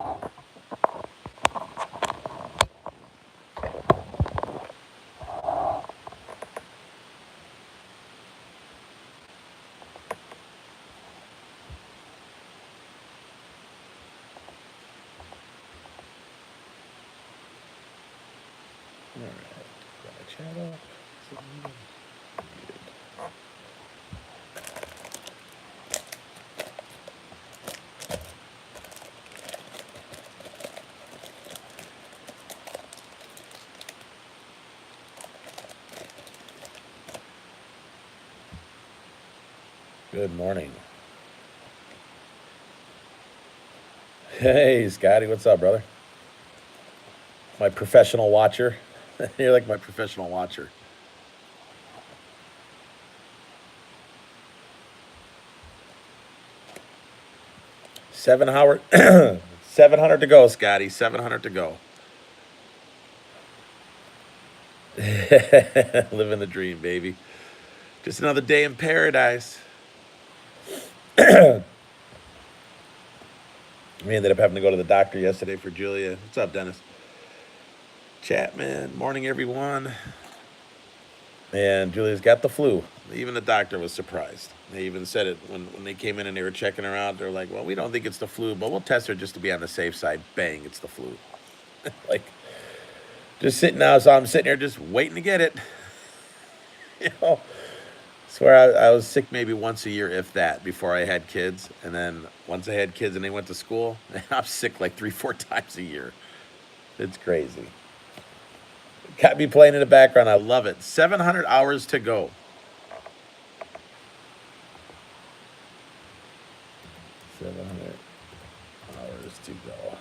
All right, got my chat up. Good morning. Hey, Scotty, what's up, brother? My professional watcher. You're like my professional watcher. 7 hour, 700 to go, Scotty. 700 to go. Living the dream, baby. Just another day in paradise. We ended up having to go to the doctor yesterday for Julia. What's up, Dennis? Chapman. Morning, everyone. And Julia's got the flu. Even the doctor was surprised. They even said it when they came in and they were checking her out. They're like, well, we don't think it's the flu, but we'll test her just to be on the safe side. Bang, it's the flu. Like, just sitting now, so I'm sitting here just waiting to get it. You know, swear I was sick maybe once a year, if that, before I had kids. And then once I had kids and they went to school, I'm sick like 3, 4 times a year. It's crazy. Got me playing in the background. I love it. 700 hours to go. 700 hours to go.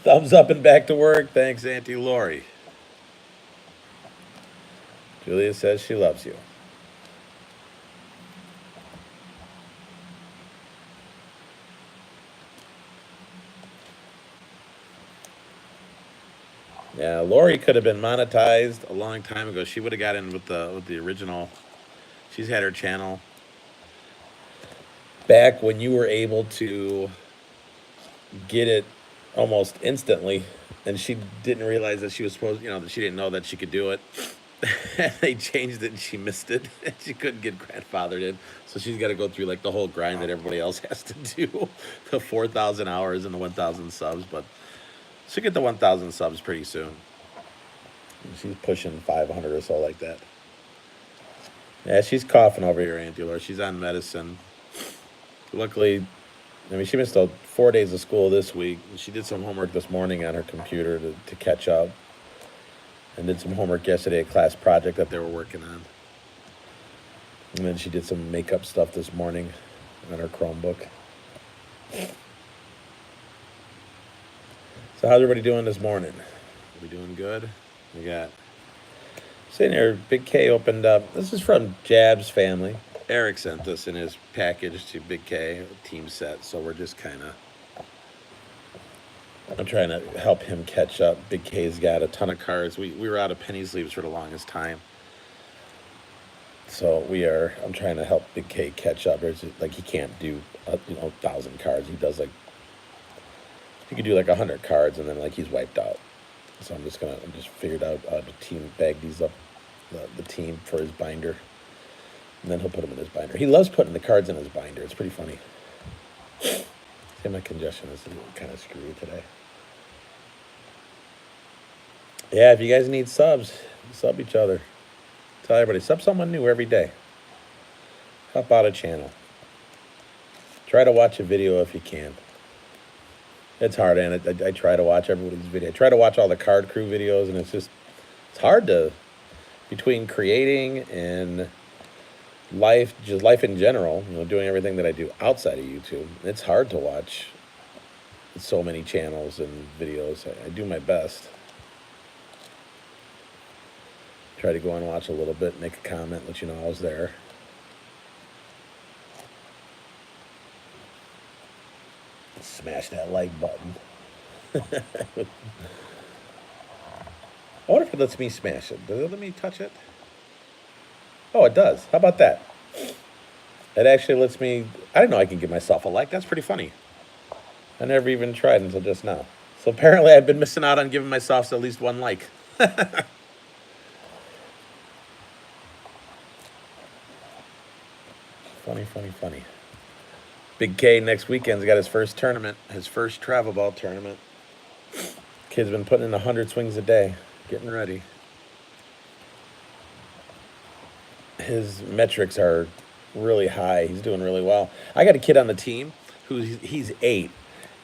Thumbs up and back to work. Thanks, Auntie Lori. Julia says she loves you. Yeah, Lori could have been monetized a long time ago. She would have got in with the original. She's had her channel back when you were able to get it almost instantly, and she didn't realize that she was supposed, that she didn't know that she could do it. They changed it and she missed it. She couldn't get grandfathered in, so she's got to go through like the whole grind that everybody else has to do, the 4,000 hours and the 1,000 subs. But she'll get the 1,000 subs pretty soon. She's pushing 500 or so like that. Yeah, she's coughing over here, Auntie Laura. She's on medicine. Luckily, I mean, she missed 4 days of school this week. She did some homework this morning on her computer to catch up, and did some homework yesterday, a class project that they were working on. And then she did some makeup stuff this morning on her Chromebook. So how's everybody doing this morning? Are we doing good? We got sitting here, Big K opened up. This is from Jab's family. Eric sent this in his package to Big K, team set. So we're just kind of, I'm trying to help him catch up. Big K's got a ton of cards. We were out of penny sleeves for the longest time. So I'm trying to help Big K catch up. There's like, he can't do, 1,000 cards. He does he could do like 100 cards and then like he's wiped out. So I'm just figured out how to team bag these up, the team for his binder. And then he'll put them in his binder. He loves putting the cards in his binder. It's pretty funny. See, my congestion is kind of screwy today. Yeah, if you guys need subs, sub each other. Tell everybody, sub someone new every day. Help out a channel. Try to watch a video if you can. It's hard, and I try to watch everybody's video. I try to watch all the Card Crew videos, and it's hard to, between creating and just life in general, doing everything that I do outside of YouTube, it's hard to watch so many channels and videos. I do my best. Try to go and watch a little bit, make a comment, let you know I was there. Smash that like button. I wonder if it lets me smash it. Does it let me touch it? Oh, it does. How about that? It actually lets me. I didn't know I could give myself a like. That's pretty funny. I never even tried until just now. So apparently, I've been missing out on giving myself at least one like. Funny, funny, funny. Big K next weekend's got his first tournament, his first travel ball tournament. Kid's been putting in 100 swings a day, getting ready. His metrics are really high. He's doing really well. I got a kid on the team he's 8,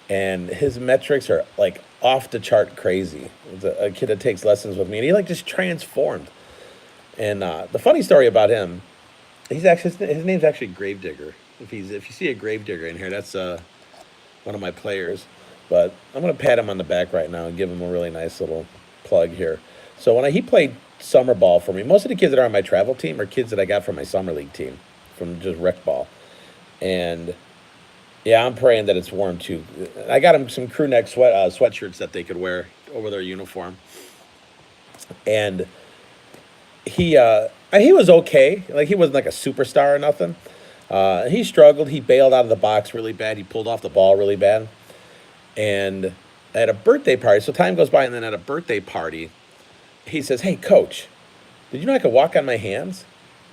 and his metrics are like off the chart crazy. It's a kid that takes lessons with me, and he like just transformed. And the funny story about him, he's actually his name's actually Gravedigger. If you see a Gravedigger in here, that's one of my players. But I'm gonna pat him on the back right now and give him a really nice little plug here. So he played summer ball for me, most of the kids that are on my travel team are kids that I got from my summer league team, from just rec ball. And yeah, I'm praying that it's warm too. I got him some crew neck sweatshirts that they could wear over their uniform. And he was okay. Like, he wasn't like a superstar or nothing. He struggled. He bailed out of the box really bad. He pulled off the ball really bad. And at a birthday party, so time goes by, and then at a birthday party, he says, "Hey, coach, did you know I could walk on my hands?"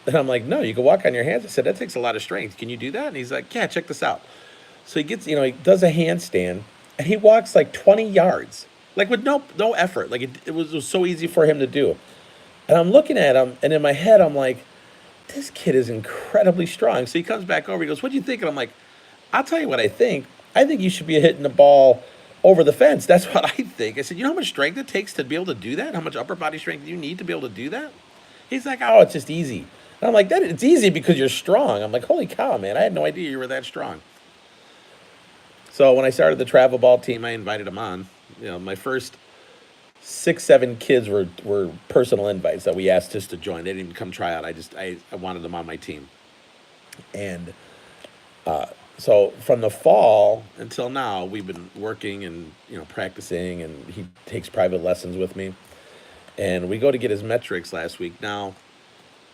And I'm like, "No, you can walk on your hands." I said, "That takes a lot of strength. Can you do that?" And he's like, "Yeah, check this out." So he does a handstand, and he walks like 20 yards, like with no effort. Like, it was so easy for him to do. And I'm looking at him, and in my head, I'm like, this kid is incredibly strong. So he comes back over. He goes, "What do you think?" And I'm like, "I'll tell you what I think. I think you should be hitting the ball over the fence. That's what I think." I said, "You know how much strength it takes to be able to do that? How much upper body strength do you need to be able to do that?" He's like, "Oh, it's just easy." And I'm like, "That it's easy because you're strong." I'm like, "Holy cow, man! I had no idea you were that strong." So when I started the travel ball team, I invited him on. My first 6, 7 kids were personal invites that we asked just to join. They didn't even come try out. I wanted them on my team. And so from the fall until now, we've been working and practicing, and he takes private lessons with me. And we go to get his metrics last week. Now,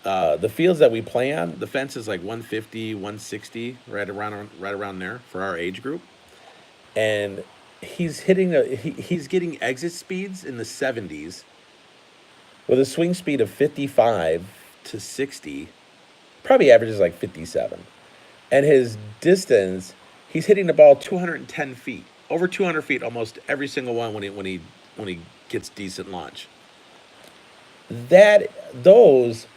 the fields that we play on, the fence is like 150, 160, right around there for our age group. And he's getting exit speeds in the 70s with a swing speed of 55 to 60. Probably averages like 57. And his distance, he's hitting the ball 210 feet, over 200 feet almost every single one when he gets decent launch. Those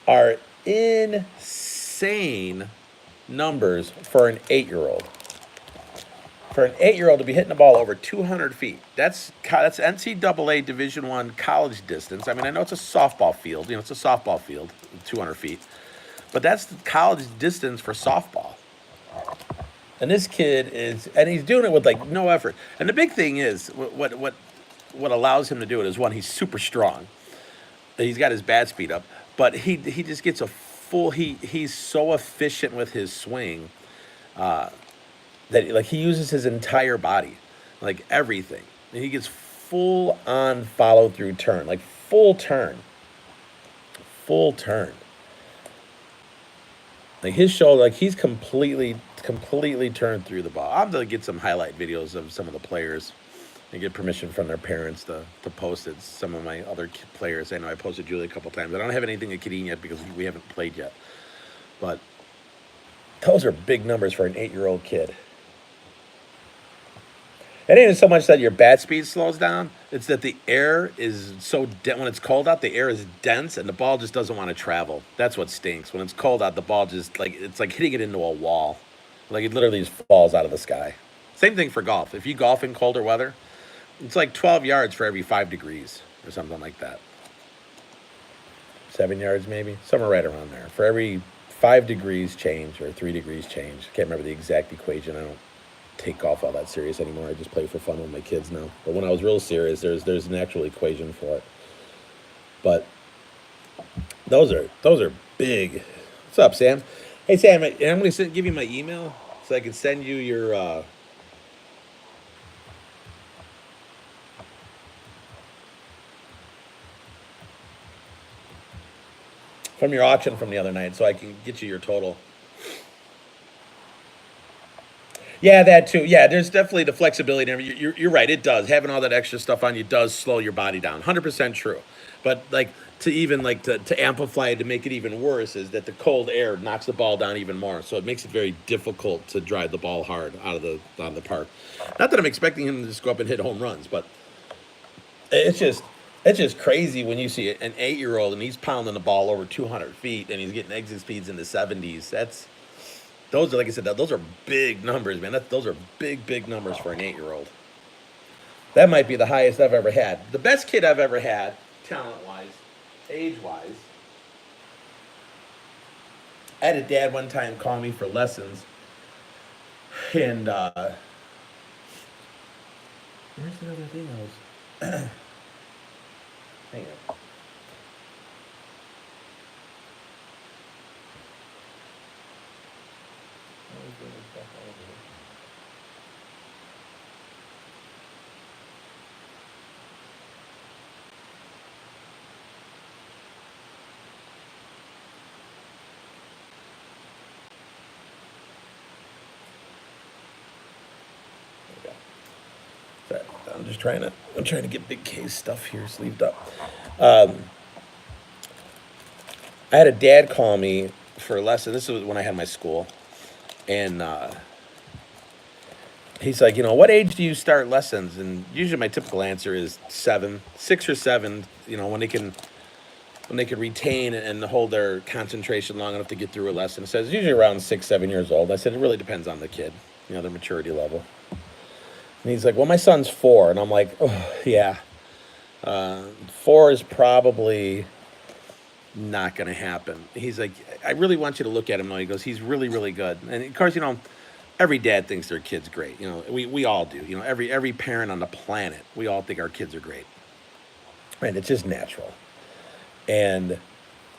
are insane numbers for an 8-year-old. For an 8-year-old to be hitting the ball over 200 feet, that's NCAA Division I college distance. I mean, I know it's a softball field. It's a softball field, 200 feet, but that's the college distance for softball. And this kid and he's doing it with like no effort. And the big thing is, what allows him to do it is, one, he's super strong. He's got his bat speed up, but he just gets a full. He's so efficient with his swing that like he uses his entire body, like everything. And he gets full on follow through turn, like full turn. Like his shoulder, like he's completely turned through the ball. I'm gonna get some highlight videos of some of the players and get permission from their parents to post it. Some of my other players, I know I posted Julie a couple times. I don't have anything at Kadeen yet because we haven't played yet. But those are big numbers for an 8-year-old kid. It ain't so much that your bat speed slows down. It's that the air is so when it's cold out, the air is dense and the ball just doesn't want to travel. That's what stinks. When it's cold out, the ball just it's like hitting it into a wall. Like it literally just falls out of the sky. Same thing for golf. If you golf in colder weather, it's like 12 yards for every 5 degrees or something like that. 7 yards maybe, somewhere right around there. For every 5 degrees change or 3 degrees change. I can't remember the exact equation. I don't take golf all that serious anymore. I just play for fun with my kids now. But when I was real serious, there's an actual equation for it. But those are big. What's up, Sam? Hey, Sam, I'm going to give you my email so I can send you your from your auction from the other night, so I can get you your total. Yeah, that too. Yeah, there's definitely the flexibility. You're right. It does. Having all that extra stuff on you does slow your body down. 100% true. But like to even like to amplify it to make it even worse is that the cold air knocks the ball down even more. So it makes it very difficult to drive the ball hard out of the park. Not that I'm expecting him to just go up and hit home runs, but it's just it's just crazy when you see an 8 year old and he's pounding the ball over 200 feet and he's getting exit speeds in the 70s. Those are, like I said, those are big numbers, man. Those are big numbers for an 8 year old. That might be the highest I've ever had. The best kid I've ever had, talent wise, age wise. I had a dad one time call me for lessons, and where's the other thing I was? Hang on. Sorry, I'm trying to get big case stuff here sleeved up. Um, I had a dad call me for a lesson. This was when I had my school, and he's like, what age do you start lessons? And usually my typical answer is 7, 6 or 7. When they can retain and hold their concentration long enough to get through a lesson. It says usually around 6, 7 years old. I said it really depends on the kid, their maturity level. And he's like, well, my son's 4, and I'm like, oh yeah, 4 is probably not going to happen. He's like, I really want you to look at him now. He goes, he's really, really good. And of course, every dad thinks their kid's great. We all do. Every parent on the planet, we all think our kids are great. And it's just natural. And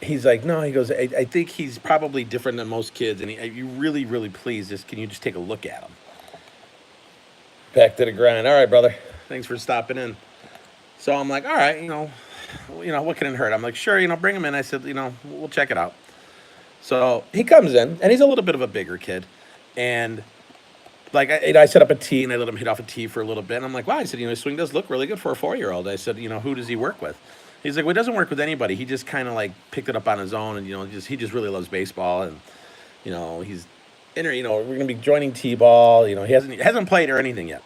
he's like, no, he goes, I think he's probably different than most kids. And you really, really please, can you just take a look at him? Back to the grind. All right, brother. Thanks for stopping in. So I'm like, all right, what can it hurt? I'm like, sure, bring him in. I said, we'll check it out. So he comes in, and he's a little bit of a bigger kid. And like I set up a tee, and I let him hit off a tee for a little bit. And I'm like, wow. I said, his swing does look really good for a 4-year-old. I said, who does he work with? He's like, well, he doesn't work with anybody. He just kind of like picked it up on his own, and he just really loves baseball, and he's we're gonna be joining t-ball. He hasn't played or anything yet.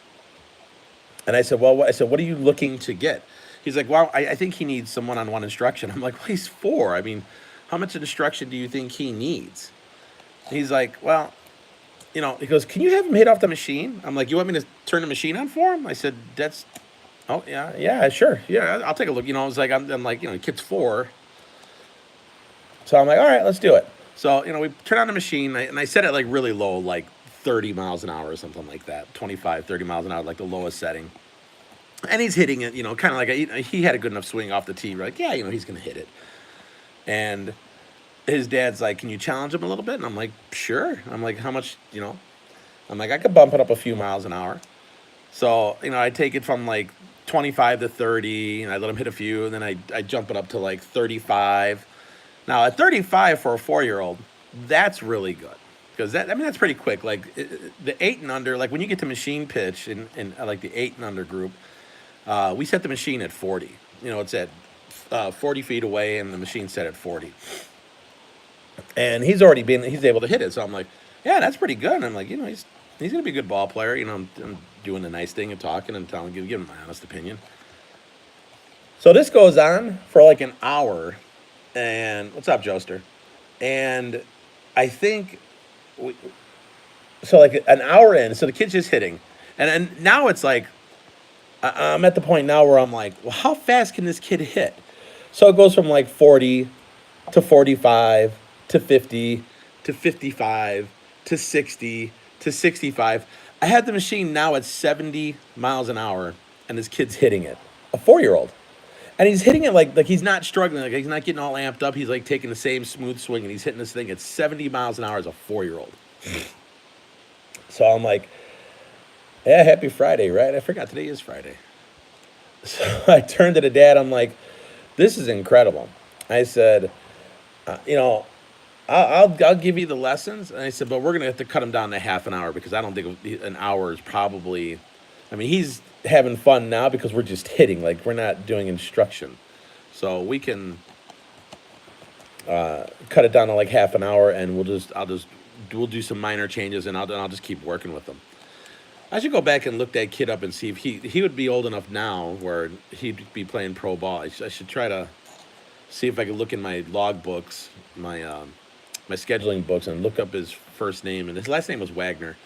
And I said, well, what are you looking to get? He's like, well, I think he needs some one-on-one instruction. I'm like, well, he's 4. I mean, how much instruction do you think he needs? He's like, well, he goes, can you have him hit off the machine? I'm like, you want me to turn the machine on for him? I said, oh, yeah, sure. Yeah, I'll take a look. I was like, I'm like, the kid's 4. So I'm like, all right, let's do it. So, we turn on the machine, and I set it like really low, like 30 miles an hour or something like that, 25, 30 miles an hour, like the lowest setting. And he's hitting it, kind of like he had a good enough swing off the tee. We're like, yeah, he's going to hit it. And his dad's like, can you challenge him a little bit? And I'm like, sure. I'm like, how much, I'm like, I could bump it up a few miles an hour. So, I take it from like 25 to 30, and I let him hit a few, and then I jump it up to like 35. Now, at 35 for a 4-year-old, that's really good. Because that's pretty quick. Like the 8 and under, like when you get to machine pitch in like the 8 and under group, we set the machine at 40. It's at 40 feet away, and the machine's set at 40. And he's able to hit it. So I'm like, yeah, that's pretty good. And I'm like, he's gonna be a good ball player. I'm doing the nice thing and talking and giving him my honest opinion. So this goes on for like an hour. And what's up, Joester? And I think. So like an hour in, so the kid's just hitting, and now it's like I'm at the point now where I'm like, well, how fast can this kid hit? So it goes from like 40 to 45 to 50 to 55 to 60 to 65. I had the machine now at 70 miles an hour, and this kid's hitting it, a 4-year-old. And he's hitting it like he's not struggling, like he's not getting all amped up. He's like taking the same smooth swing, and he's hitting this thing at 70 miles an hour as a 4-year-old. So I'm like, yeah, happy Friday, right? I forgot today is Friday. So I turned to the dad. I'm like, this is incredible. I said, You know, I'll give you the lessons. And I said, but we're gonna have to cut him down to half an hour because I don't think an hour is probably. I mean, he's having fun now because we're just hitting. Like we're not doing instruction, so we can cut it down to like half an hour, and we'll do some minor changes, and I'll just keep working with them. I should go back and look that kid up and see if he would be old enough now where he'd be playing pro ball. I should try to see if I could look in my log books, my scheduling books, and look up his first name. And his last name was Wagner.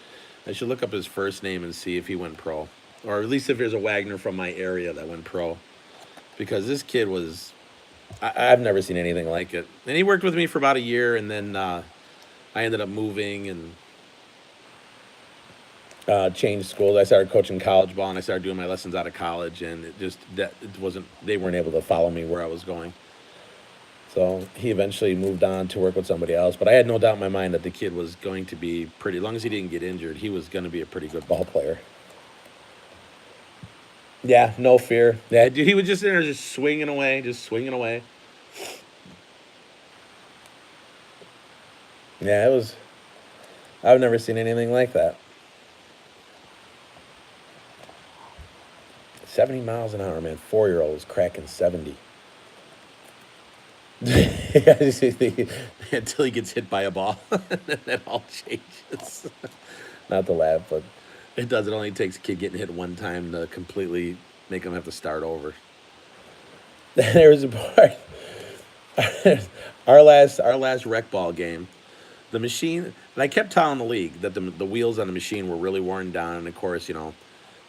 I should look up his first name and see if he went pro, or at least if there's a Wagner from my area that went pro. Because this kid was, I've never seen anything like it. And he worked with me for about a year, and then I ended up moving and changed schools. I started coaching college ball, and I started doing my lessons out of college, and it wasn't, they weren't able to follow me where I was going. So he eventually moved on to work with somebody else. But I had no doubt in my mind that the kid was going to be pretty, as long as he didn't get injured, he was going to be a pretty good ball player. Yeah, no fear. Yeah, dude, he was just in there just swinging away, just swinging away. Yeah, it was, I've never seen anything like that. 70 miles an hour, man. 4-year-old was cracking 70. Until he gets hit by a ball. And then all changes. Not to laugh, but it does. It only takes a kid getting hit one time to completely make him have to start over. There was a part. Our last rec ball game, the machine, and I kept telling the league that the wheels on the machine were really worn down, and of course,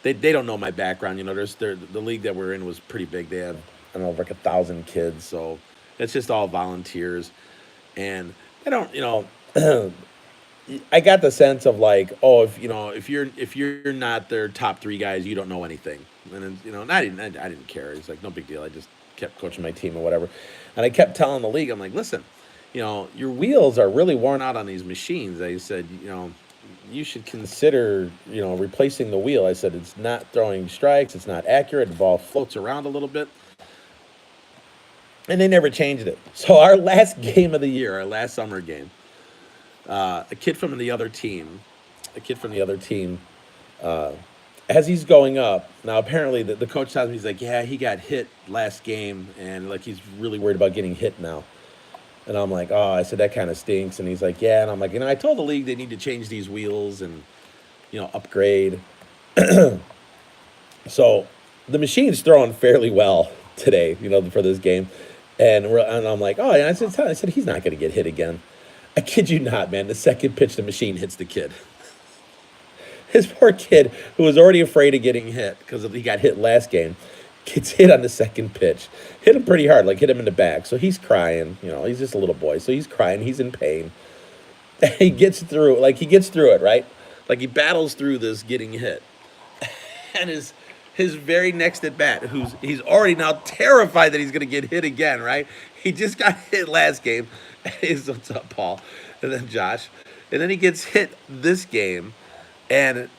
they don't know my background. The league that we're in was pretty big. They have, I don't know, like 1,000 kids, so it's just all volunteers, and they don't, I got the sense of like, oh, if you're not their top three guys, you don't know anything, and then, and I didn't care. It's like no big deal. I just kept coaching my team or whatever, and I kept telling the league, I'm like, listen, your wheels are really worn out on these machines. I said, you should consider, replacing the wheel. I said, it's not throwing strikes. It's not accurate. The ball floats around a little bit. And they never changed it. So our last game of the year, our last summer game, a kid from the other team, as he's going up, now apparently the coach tells me, he's like, yeah, he got hit last game, and like he's really worried about getting hit now. And I'm like, oh, I said, that kind of stinks. And he's like, yeah. And I'm like, I told the league they need to change these wheels and, upgrade. So the machine's throwing fairly well today, for this game. And I'm like, oh, and I said, he's not going to get hit again. I kid you not, man. The second pitch, the machine hits the kid. His poor kid, who was already afraid of getting hit because he got hit last game, gets hit on the second pitch. Hit him pretty hard, like hit him in the back. So he's crying. He's just a little boy. So he's crying. He's in pain. He gets through it, right? Like he battles through this getting hit. And his very next at bat, he's already now terrified that he's going to get hit again, right? He just got hit last game. He's, what's up, Paul? And then Josh. And then he gets hit this game. And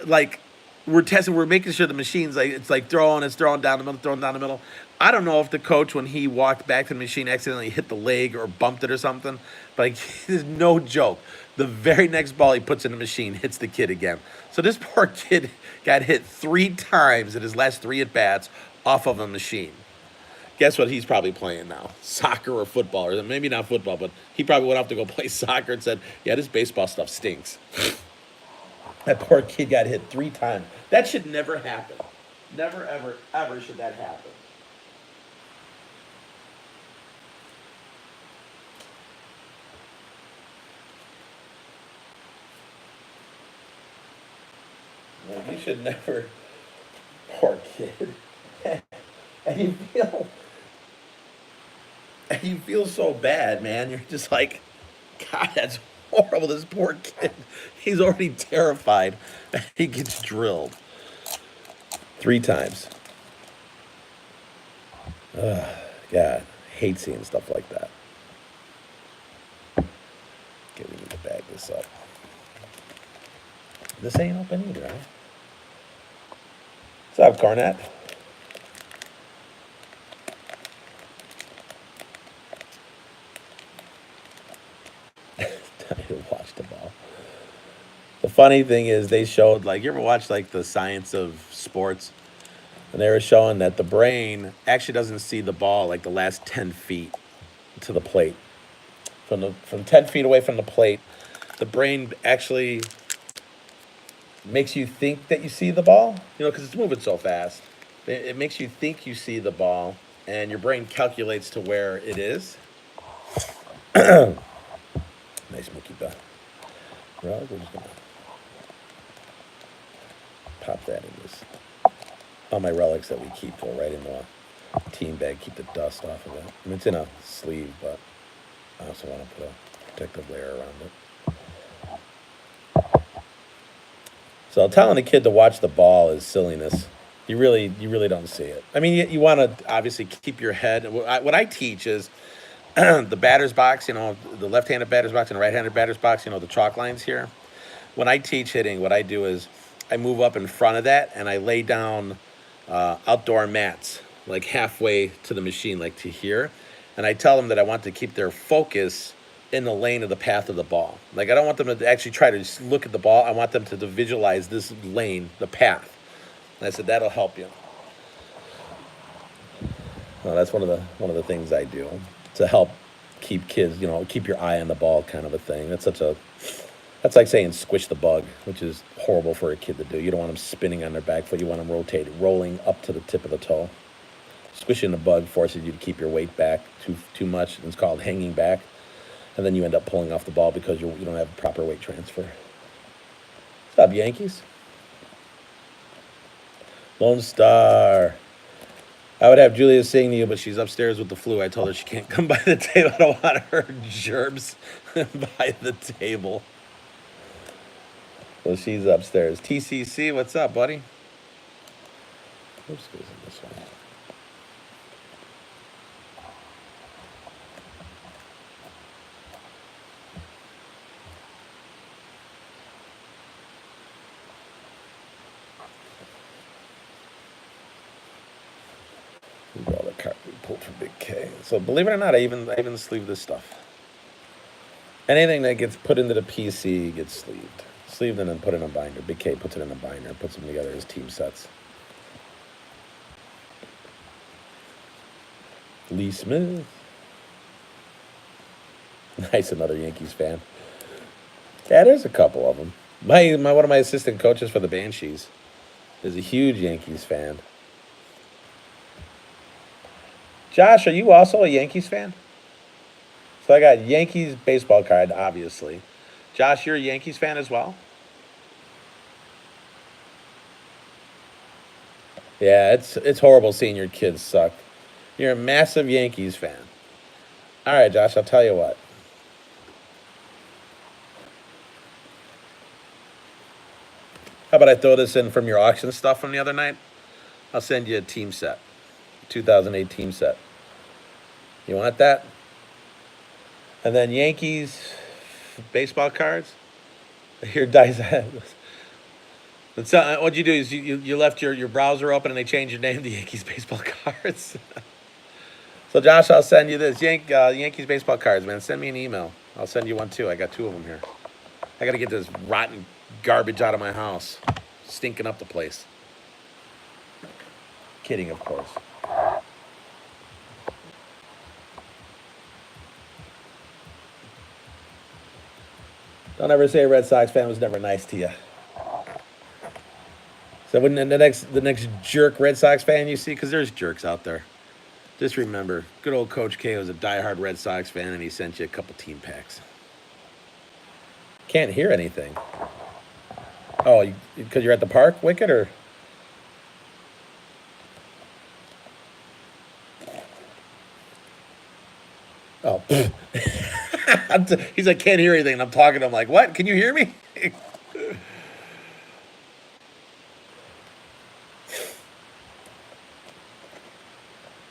like we're making sure the machine's like, it's like it's throwing down the middle. I don't know if the coach, when he walked back to the machine, accidentally hit the leg or bumped it or something, but like, there's no joke. The very next ball he puts in the machine hits the kid again. So this poor kid got hit 3 times in his last 3 at bats off of a machine. Guess what he's probably playing now? Soccer or football, or maybe not football, but he probably went off to go play soccer and said, yeah, this baseball stuff stinks. That poor kid got hit 3 times. That should never happen. Never, ever, ever should that happen. You should never. Poor kid. And you feel so bad, man. You're just like, God, that's horrible. This poor kid. He's already terrified. He gets drilled 3 times. God, hate seeing stuff like that. Okay, we need to bag this up. This ain't open either, huh? What's up, Cornette? I watched the ball. The funny thing is, they showed, like, you ever watch like the science of sports, and they were showing that the brain actually doesn't see the ball like the last 10 feet to the plate. From 10 feet away from the plate, the brain actually makes you think that you see the ball, because it's moving so fast. It makes you think you see the ball, and your brain calculates to where it is. Nice Mookie Bell. Well, we're just gonna pop that in this. All my relics that we keep go right into a team bag. Keep the dust off of it. I mean, it's in a sleeve, but I also want to put a protective layer around it. So telling a kid to watch the ball is silliness. You really don't see it. I mean, you want to obviously keep your head. What I teach is the batter's box, the left-handed batter's box and the right-handed batter's box, the chalk lines here. When I teach hitting, what I do is I move up in front of that and I lay down outdoor mats, like halfway to the machine, like to here. And I tell them that I want to keep their focus in the lane of the path of the ball. Like, I don't want them to actually try to look at the ball. I want them to visualize this lane, the path. And I said, that'll help you. Well, that's one of the things I do to help keep kids, keep your eye on the ball, kind of a thing. That's like saying squish the bug, which is horrible for a kid to do. You don't want them spinning on their back foot. You want them rolling up to the tip of the toe. Squishing the bug forces you to keep your weight back too much. It's called hanging back. And then you end up pulling off the ball because you don't have proper weight transfer. What's up, Yankees? Lone Star. I would have Julia sing to you, but she's upstairs with the flu. I told her she can't come by the table. I don't want her germs by the table. Well, she's upstairs. TCC, what's up, buddy? Oops, goes in this one. All the card we pulled from Big K. So believe it or not, I even sleeve this stuff. Anything that gets put into the PC gets sleeved. Sleeved and then put in a binder. Big K puts it in a binder, puts them together as team sets. Lee Smith. Nice, another Yankees fan. Yeah, there's a couple of them. One of my assistant coaches for the Banshees is a huge Yankees fan. Josh, are you also a Yankees fan? So I got Yankees baseball card, obviously. Josh, you're a Yankees fan as well? Yeah, it's horrible seeing your kids suck. You're a massive Yankees fan. All right, Josh, I'll tell you what. How about I throw this in from your auction stuff from the other night? I'll send you a team set. 2008 team set. You want that? And then Yankees baseball cards. Here, dice. What'd you do is you left your browser open and they changed your name to Yankees baseball cards. So Josh, I'll send you this Yankees baseball cards, man. Send me an email. I'll send you one too. I got 2 of them here. I got to get this rotten garbage out of my house, stinking up the place. Kidding, of course. Don't ever say a Red Sox fan was never nice to you. So when the next jerk Red Sox fan you see, because there's jerks out there, just remember, good old Coach K was a diehard Red Sox fan, and he sent you a couple team packs. Can't hear anything. Oh, because you're at the park, Wicked, or? Oh, he's like, can't hear anything. And I'm talking to him like, what? Can you hear me?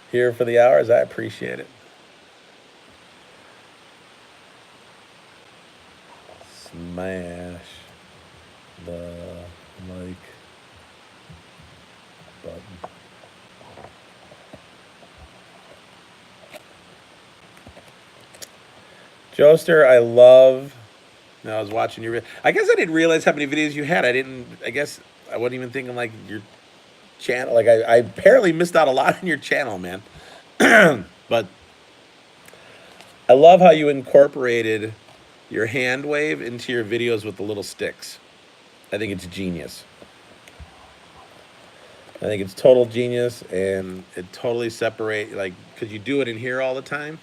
Here for the hours. I appreciate it. Smash the like button. Joester, I love No, I was watching your. I guess I didn't realize how many videos you had. I didn't. I guess I wasn't even thinking like your channel. Like I apparently missed out a lot on your channel, man. But I love how you incorporated your hand wave into your videos with the little sticks. I think it's genius. I think it's total genius, and it totally separate like because you do it in here all the time.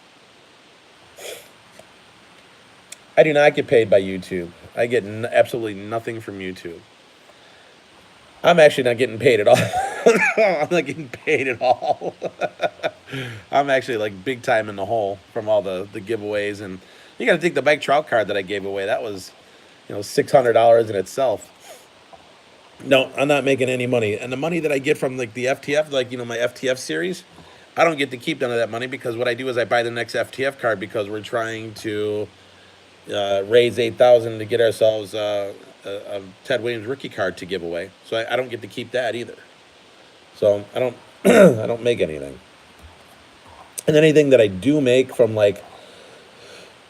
I do not get paid by YouTube. I get absolutely nothing from YouTube. I'm actually not getting paid at all. I'm not getting paid at all. I'm actually like big time in the hole from all the giveaways, and you got to think the Mike Trout card that I gave away. That was, $600 in itself. No, I'm not making any money, and the money that I get from like the FTF, like my FTF series, I don't get to keep none of that money because what I do is I buy the next FTF card because we're trying to raise 8,000 to get ourselves a Ted Williams rookie card to give away. So I don't get to keep that either. So I don't I don't make anything. And anything that I do make from like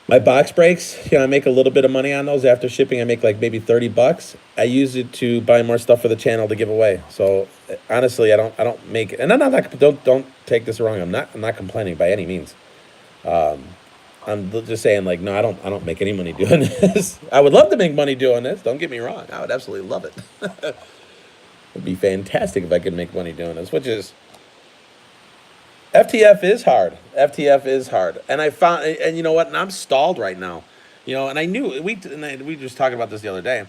my box breaks, I make a little bit of money on those after shipping. I make like maybe $30. I use it to buy more stuff for the channel to give away. So honestly, I don't make it. And I'm not don't take this wrong. I'm not complaining by any means. I'm just saying, like, no, I don't make any money doing this. I would love to make money doing this. Don't get me wrong. I would absolutely love it. It'd be fantastic if I could make money doing this, which is FTF is hard. FTF is hard. And I found, and you know what? And I'm stalled right now. And I knew we were just talking about this the other day.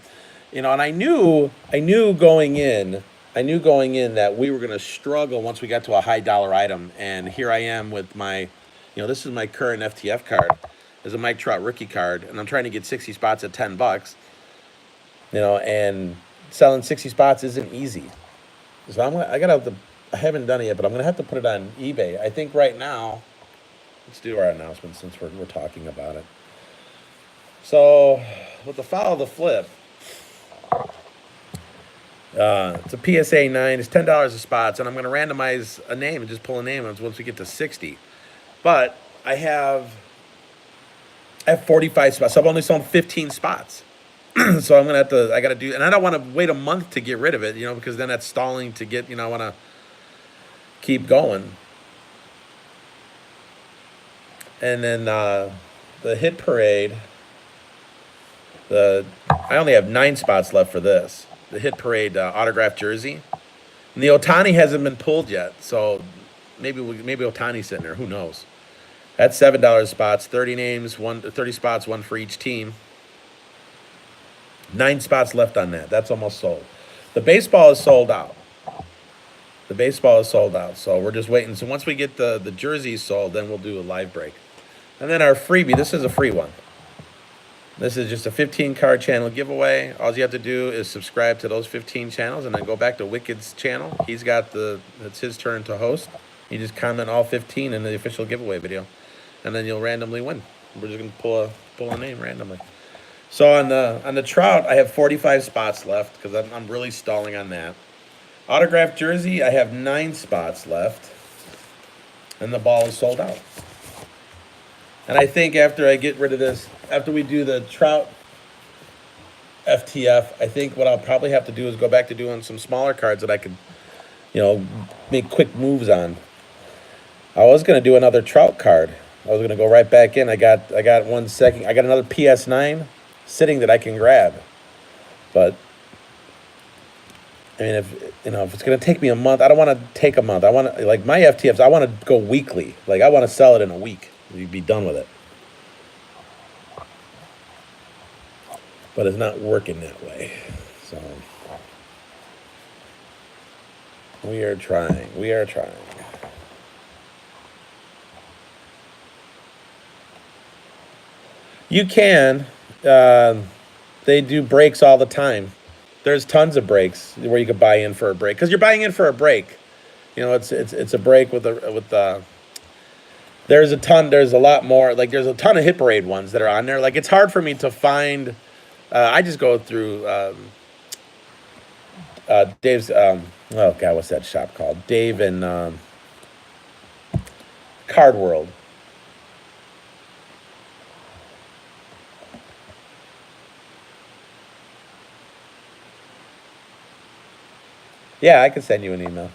And I knew going in. I knew going in that we were going to struggle once we got to a high dollar item. And here I am with my, this is my current FTF card. It's a Mike Trout rookie card, and I'm trying to get 60 spots at $10. And selling 60 spots isn't easy. So I haven't done it yet, but I'm gonna have to put it on eBay. I think right now, let's do our announcement since we're talking about it. So with the follow the flip. It's a PSA 9. It's $10 a spots, and I'm going to randomize a name and just pull a name once we get to 60. But I have 45 spots. So I've only sold 15 spots. So I'm going to I got to do, and I don't want to wait a month to get rid of it, because then that's stalling to get, I want to keep going. And then the hit parade, I only have 9 spots left for this. The hit parade autographed jersey, and the Ohtani hasn't been pulled yet, so maybe Ohtani's sitting there. Who knows? That's $7 spots, 30 names, 30 spots, one for each team. 9 spots left on that. That's almost sold. The baseball is sold out. So we're just waiting. So once we get the jerseys sold, then we'll do a live break. And then our freebie. This is a free one. This is just a 15-card channel giveaway. All you have to do is subscribe to those 15 channels and then go back to Wicked's channel. He's got it's his turn to host. You just comment all 15 in the official giveaway video, and then you'll randomly win. We're just gonna pull a name randomly. So on the Trout, I have 45 spots left because I'm really stalling on that. Autographed jersey, I have 9 spots left, and the ball is sold out. And I think after I get rid of this, after we do the Trout FTF, I think what I'll probably have to do is go back to doing some smaller cards that I could, make quick moves on. I was gonna do another Trout card. I was gonna go right back in. I got 1 second. I got another PS9 sitting that I can grab. But I mean, if it's gonna take me a month, I don't want to take a month. I want to like my FTFs. I want to go weekly. Like I want to sell it in a week. You'd be done with it. But it's not working that way. So we are trying. You can. They do breaks all the time. There's tons of breaks where you could buy in for a break because you're buying in for a break. It's a break with There's a lot more. Like there's a ton of hit parade ones that are on there. Like it's hard for me to find. I just go through Dave's. Oh God, what's that shop called? Dave and Card World. Yeah, I can send you an email.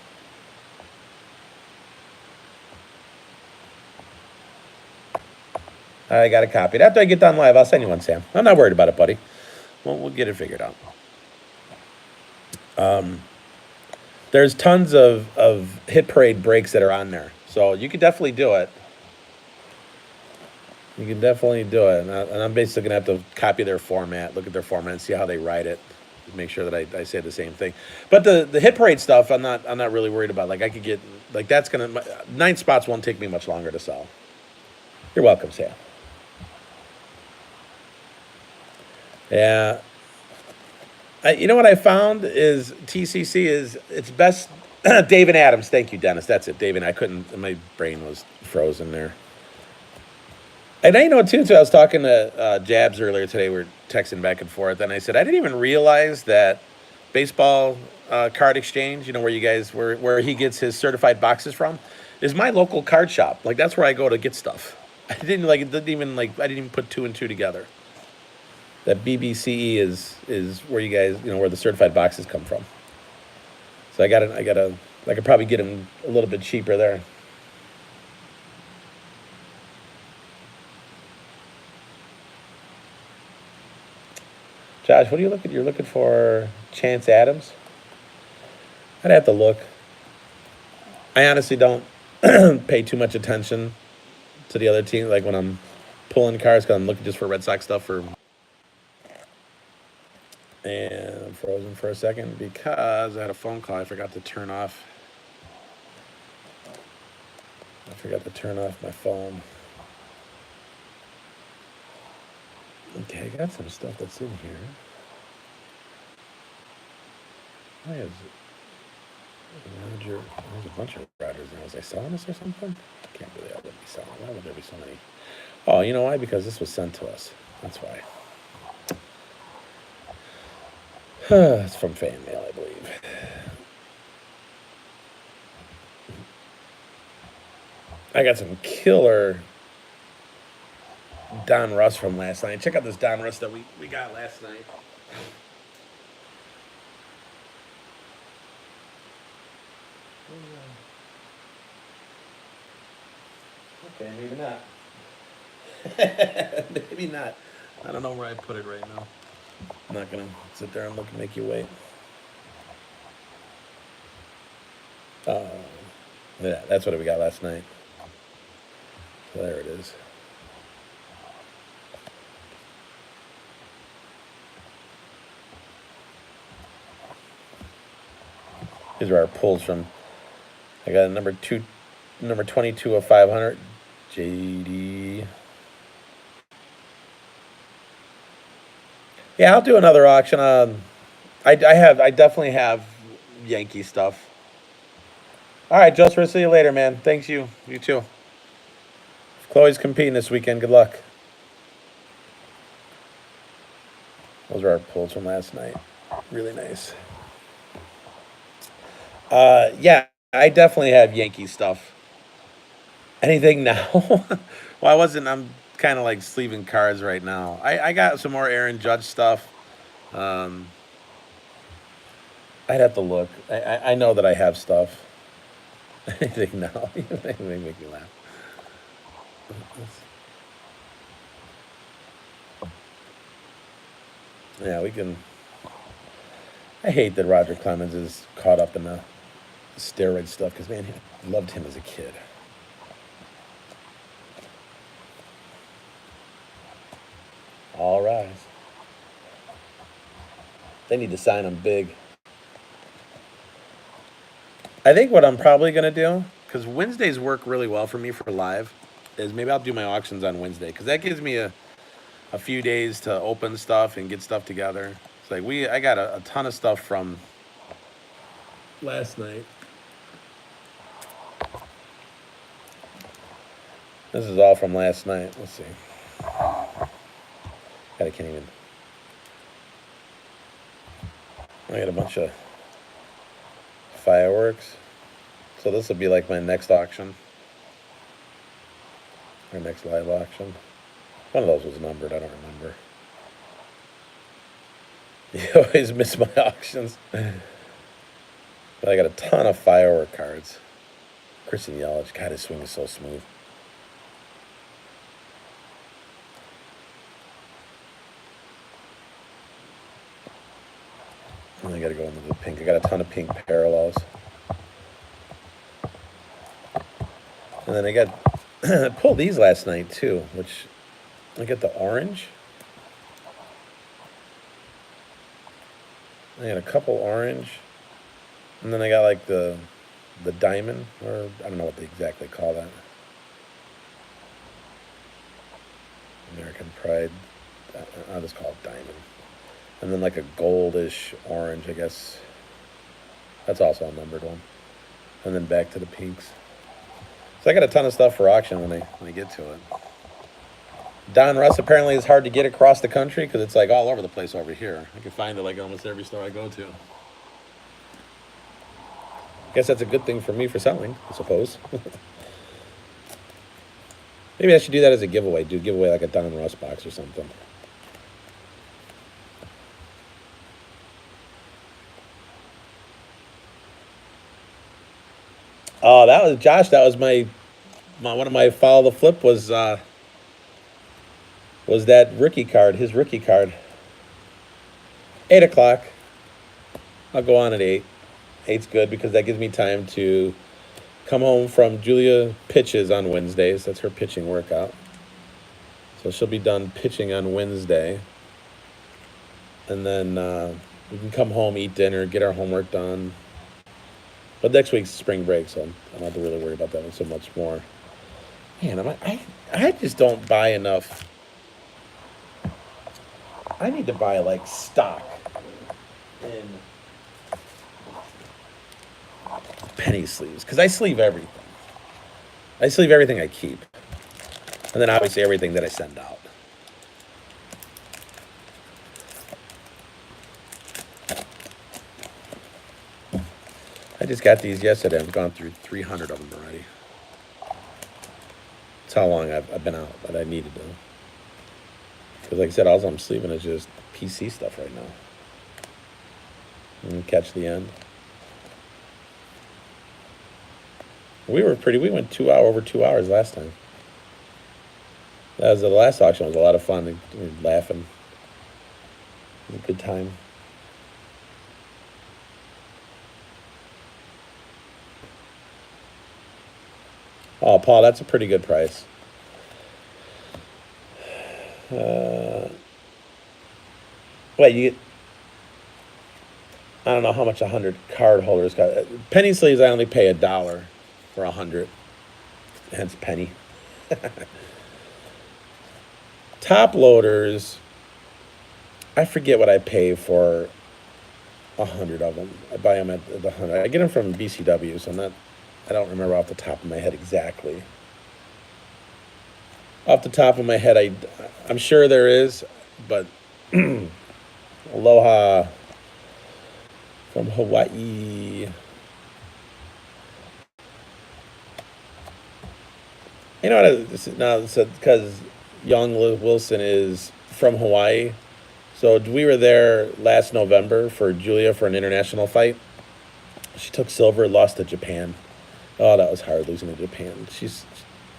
I got a copy. After I get done live, I'll send you one, Sam. I'm not worried about it, buddy. We'll get it figured out. There's tons of Hit Parade breaks that are on there, so you could definitely do it. You can definitely do it, and I'm basically gonna have to copy their format, look at their format, and see how they write it. Make sure that I say the same thing. But the Hit Parade stuff, I'm not really worried about. Like I could get like that's gonna 9 spots won't take me much longer to sell. You're welcome, Sam. Yeah, you know what I found is TCC is it's best. David Adams, thank you, Dennis. That's it, David. I couldn't. My brain was frozen there. And I know too. So I was talking to Jabs earlier today. We were texting back and forth, and I said I didn't even realize that baseball card exchange. You know where you guys where he gets his certified boxes from, is my local card shop. Like that's where I go to get stuff. I didn't like it. Didn't even like I didn't even put two and two together. That BBCE is where you guys where the certified boxes come from. So I could probably get them a little bit cheaper there. Josh, what are you looking? You're looking for Chance Adams? I'd have to look. I honestly don't pay too much attention to the other team. Like when I'm pulling cars, because I'm looking just for Red Sox stuff. And I'm frozen for a second because I had a phone call. I forgot to turn off. My phone. Okay, I got some stuff that's in here. Why is it? Roger, there's a bunch of Rogers now. Was I selling this or something? I can't believe I would be selling. Why would there be so many? Oh, you know why? Because this was sent to us. That's why. It's from fan mail, I believe. I got some killer Don Russ from last night. Check out this Don Russ that we got last night. Okay, maybe not. Maybe not. I don't know where I put it right now. I'm not gonna sit there and look and make you wait. Yeah, that's what we got last night. So there it is. These are our pulls from. I got a number 22 of 500, JD. Yeah, I'll do another auction. I definitely have Yankee stuff. All right, Joseph, we'll see you later, man. Thanks, you too. Chloe's competing this weekend. Good luck. Those are our pulls from last night. Really nice. Yeah, I definitely have Yankee stuff. Anything now? Well, I'm kind of like sleeving cards right now. I got some more Aaron Judge stuff. Um, I'd have to look. I know that I have stuff. Anything now? They make me laugh. Yeah, we can. I hate that Roger Clemens is caught up in the steroid stuff because, man, I loved him as a kid. All rise. They need to sign him big. I think what I'm probably going to do, because Wednesdays work really well for me for live, is maybe I'll do my auctions on Wednesday because that gives me a few days to open stuff and get stuff together. It's like I got a ton of stuff from last night. This is all from last night. Let's see. God, I can't even. I got a bunch of fireworks. So this will be like my next auction. Our next live auction. One of those was numbered. I don't remember. You always miss my auctions. But But I got a ton of firework cards. Christian Yelich, God, his swing is so smooth. And I got to go into the pink. I got a ton of pink parallels. And then I got I pulled these last night too, which I got the orange. I got a couple orange, and then I got like the diamond, or I don't know what they exactly call that. American Pride. I'll just call it diamond. And then like a goldish orange, I guess. That's also a numbered one. And then back to the pinks. So I got a ton of stuff for auction when I get to it. Donruss apparently is hard to get across the country because it's like all over the place over here. I can find it like almost every store I go to. Guess that's a good thing for me for selling, I suppose. Maybe I should do that as a giveaway. Give away like a Donruss box or something. Oh, that was Josh. That was my one of my follow the flip was that rookie card. His rookie card. 8 o'clock. I'll go on at 8. 8's good because that gives me time to come home from Julia pitches on Wednesdays. That's her pitching workout. So she'll be done pitching on Wednesday. And then we can come home, eat dinner, get our homework done. But next week's spring break, so I don't have to really worry about that one so much more. Man, I just don't buy enough. I need to buy like stock in penny sleeves because I sleeve everything. I sleeve everything I keep, and then obviously everything that I send out. I just got these yesterday. I've gone through 300 of them already. That's how long I've been out, but I needed to. Because like I said, all I'm sleeving is just PC stuff right now. And catch the end. We went over 2 hours last time. That was the last auction. It was a lot of fun. We were laughing. It was a good time. Oh, Paul, that's a pretty good price. Wait, you get. I don't know how much 100 card holders got. Penny sleeves, I only pay $1 for 100. Hence penny. Top loaders, I forget what I pay for 100 of them. I buy them at the 100. I get them from BCW, so I don't remember off the top of my head exactly. Off the top of my head, I'm sure there is, but Aloha from Hawaii. You know what? Now, because Young Wilson is from Hawaii, so we were there last November for Julia for an international fight. She took silver, lost to Japan. Oh, that was hard losing to Japan.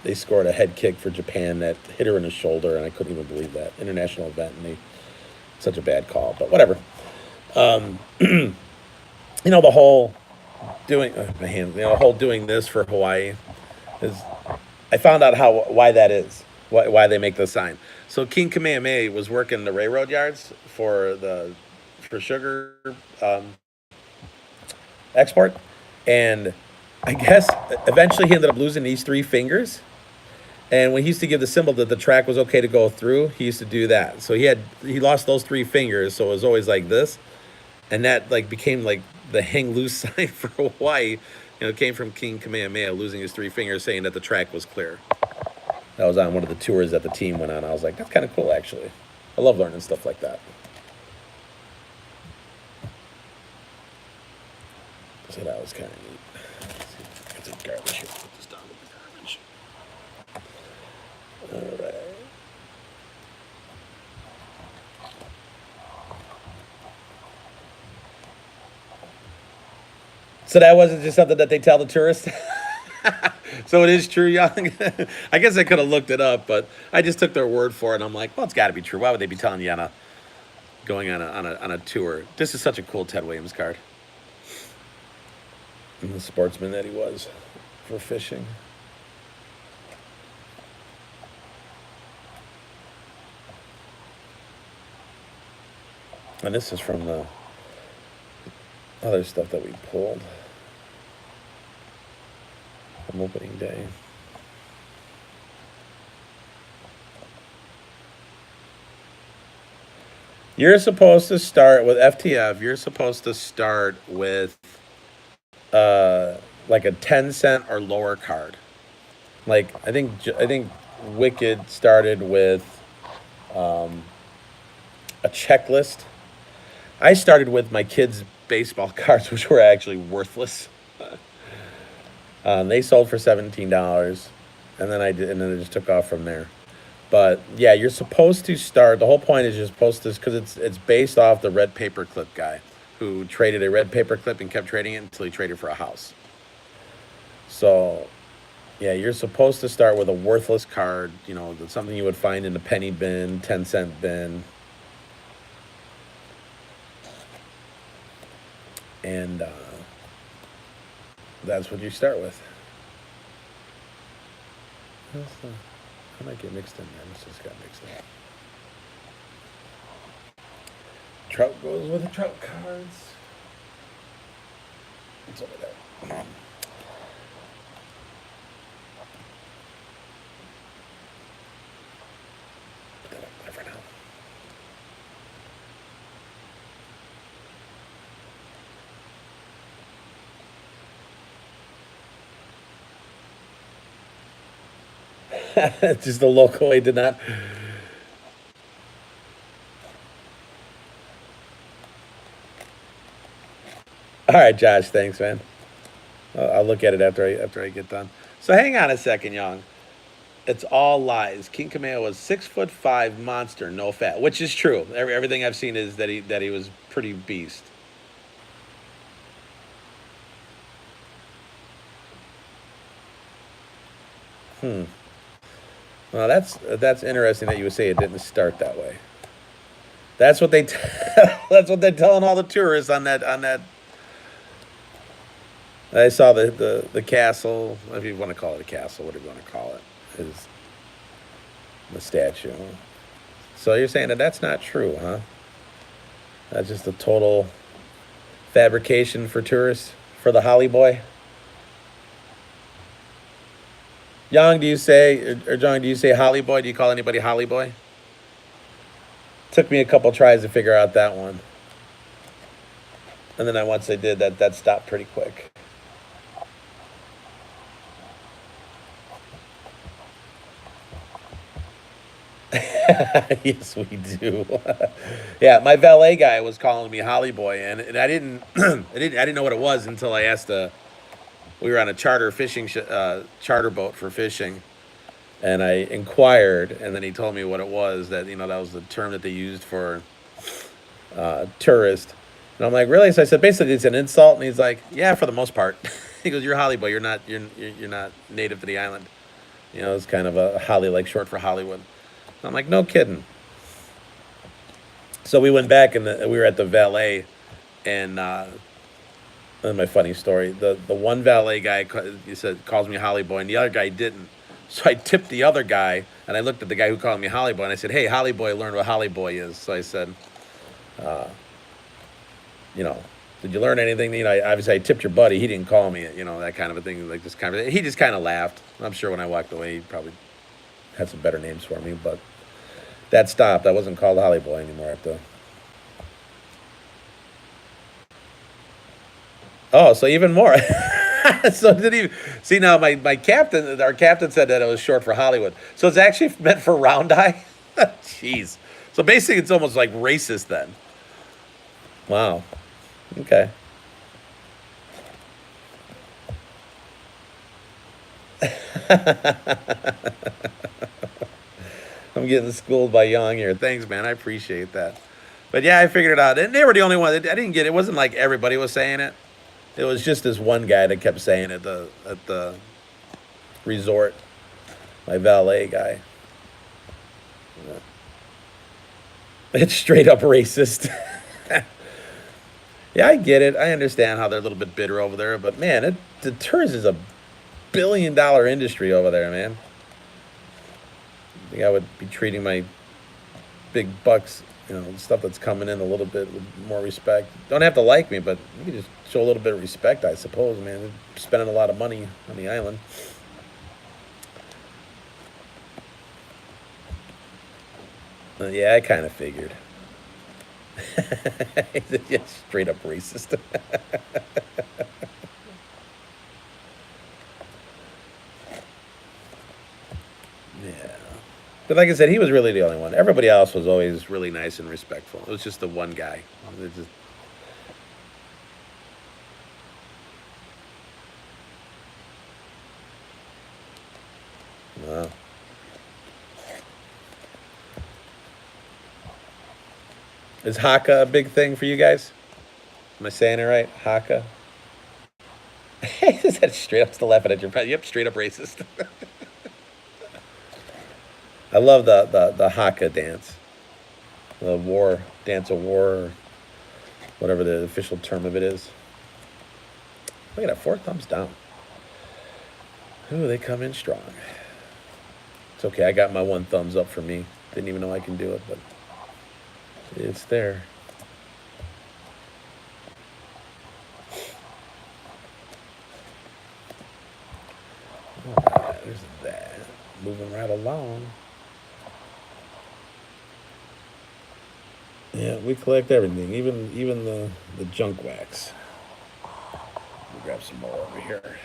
They scored a head kick for Japan that hit her in the shoulder, and I couldn't even believe that. International event, and such a bad call, but whatever. The whole doing the whole doing this for Hawaii is. I found out why that is, why they make the sign. So King Kamehameha was working the railroad yards for sugar export, and I guess eventually he ended up losing these 3 fingers. And when he used to give the symbol that the track was okay to go through, he used to do that. So he lost those 3 fingers, so it was always like this, and that like became like the hang loose sign for Hawaii. It came from King Kamehameha losing his 3 fingers, saying that the track was clear. That was on one of the tours that the team went on. I was like, that's kind of cool, actually. I love learning stuff like that. So that was kind of neat. Let's see. Get some garbage here. Put this down with the garbage. All right. So that wasn't just something that they tell the tourists. So it is true, Young. I guess I could have looked it up, but I just took their word for it. And I'm like, well, it's got to be true. Why would they be telling you going on a tour? This is such a cool Ted Williams card. And the sportsman that he was for fishing. And this is from the other stuff that we pulled from opening day. You're supposed to start with FTF. You're supposed to start with like a 10 cent or lower card. Like I think Wicked started with a checklist. I started with my kids' baseball cards, which were actually worthless. They sold for $17, and then I did, and then it just took off from there. But yeah, you're supposed to start. The whole point is you're supposed to, because it's based off the red paperclip guy who traded a red paperclip and kept trading it until he traded for a house. So yeah, you're supposed to start with a worthless card. That's something you would find in the penny bin, 10 cent bin, and that's what you start with. I might get mixed in there. This just got mixed in. Trout goes with the trout cards. It's over there. Put that up there for now. Just the local way did not. All right, Josh. Thanks, man. I'll look at it after I get done. So hang on a second, Young. It's all lies. King Kameo was 6'5" monster, no fat, which is true. Everything I've seen is that he was pretty beast. Hmm. Well, that's interesting that you would say it didn't start that way. That's what they that's what they're telling all the tourists on that. I saw the castle, if you want to call it a castle, whatever you want to call it, is the statue. So you're saying that that's not true, huh? That's just a total fabrication for tourists, for the Holly Boy. Young, do you say, or John, do you say Holly Boy? Do you call anybody Holly Boy? Took me a couple tries to figure out that one. And then once I did, that stopped pretty quick. Yes, we do. Yeah, my valet guy was calling me Holly Boy, and I didn't, I didn't know what it was until I asked. We were on a charter boat for fishing, and I inquired, and then he told me what it was. That was the term that they used for tourist. And I'm like, really? So I said, basically, it's an insult. And he's like, yeah, for the most part. He goes, you're Holly Boy. You're not native to the island. It's kind of a Holly, like short for Hollywood. I'm like, no kidding. So we went back and we were at the valet, and my funny story. The one valet guy he said calls me Holly Boy, and the other guy didn't. So I tipped the other guy, and I looked at the guy who called me Holly Boy, and I said, hey, Holly Boy learned what Holly Boy is. So I said, you know, did you learn anything? Obviously I tipped your buddy. He didn't call me, that kind of a thing. Like this kind of, he just kind of laughed. I'm sure when I walked away, he probably had some better names for me, but that stopped. I wasn't called Holly Boy anymore after. Oh, so even more. So did he see now? Our captain said that it was short for Hollywood. So it's actually meant for round eye. Jeez. So basically, it's almost like racist then. Wow. Okay. I'm getting schooled by Young here. Thanks, man. I appreciate that. But yeah, I figured it out. And they were the only one. I didn't get it. It wasn't like everybody was saying it. It was just this one guy that kept saying at the resort, my valet guy. It's straight up racist. Yeah, I get it. I understand how they're a little bit bitter over there, but man, the tours is a billion-dollar industry over there, man. I think I would be treating my big bucks, stuff that's coming in a little bit with more respect. Don't have to like me, but you can just show a little bit of respect, I suppose, man. They're spending a lot of money on the island. Yeah, I kind of figured. Just straight up racist. Yeah. But like I said, he was really the only one. Everybody else was always really nice and respectful. It was just the one guy. It just, wow. Is Haka a big thing for you guys? Am I saying it right? Haka? Is that straight up still laughing at your Yep, straight up racist. I love the Haka dance. The war, dance of war, or whatever the official term of it is. Look at that, 4 thumbs down. Ooh, they come in strong. It's okay, I got my 1 thumbs up for me. Didn't even know I can do it, but it's there. Alright, there's that. Moving right along. Yeah, we collect everything, even the junk wax. We'll grab some more over here.